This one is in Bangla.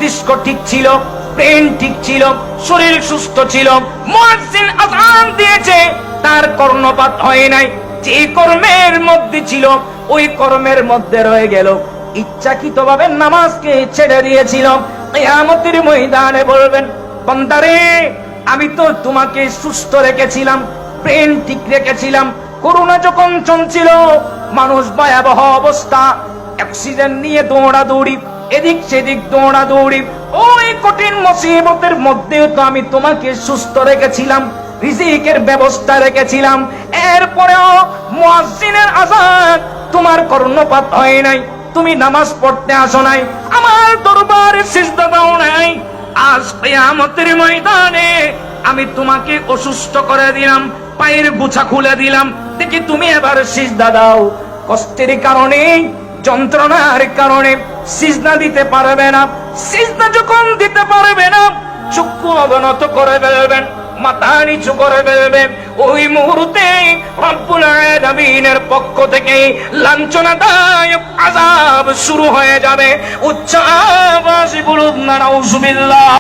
মস্তিষ্ক ঠিক ছিল, ব্রেন ঠিক ছিল, শরীর সুস্থ ছিল। মুয়াজ্জিন আযান দিয়েছে, তার কর্ণপাত হয় নাই। যে কর্মের মধ্যে ছিল ওই কর্মের মধ্যে রয়ে গেল, ইচ্ছাকৃতভাবে নামাজকে ছেড়ে দিয়েছিল। কিয়ামতের ময়দানে বলবেন, বান্দারে আমি তো তোমাকে সুস্থ রেখেছিলাম, ব্রেন ঠিক রেখেছিলাম। করোনা যখন চলছিল, মানুষ ভয়াবহ অবস্থা, অক্সিজেন নিয়ে দৌড়াদৌড়ি, এদিক সেদিক দৌড়াদৌড়ি, ওই কঠিন মুসিবতের মধ্যেও তো আমি তোমাকে সুস্থ রেখেছিলাম, রিজিকের ব্যবস্থা রেখেছিলাম। এরপরেও মুয়াজ্জিনের আযান তোমার কর্ণপাত হয় নাই, তুমি নামাজ পড়তে আসো নাই, আমার দরবারে সিজদা দাও নাই। আজ কিয়ামতের ময়দানে আমি তোমাকে অসুস্থ করে দিলাম, পায়ের গোছা খুলে দিলাম, দেখি তুমি এবার সিজদা দাও। কষ্টের কারণে, যন্ত্রণার কারণে সিজদা দিতে পারবে না। সিজদা যখন দিতে পারবে না, চক্ষু অবনত করে ফেলবেন, মাথা নিচু করে ফেলবেন। ওই মুহূর্তে রব্বুল আলামিনের পক্ষ থেকে লাঞ্ছনাদায়ক আযাব শুরু হয়ে যাবে। উচ্চ আওয়াজে বলুন না নাউযুবিল্লাহ।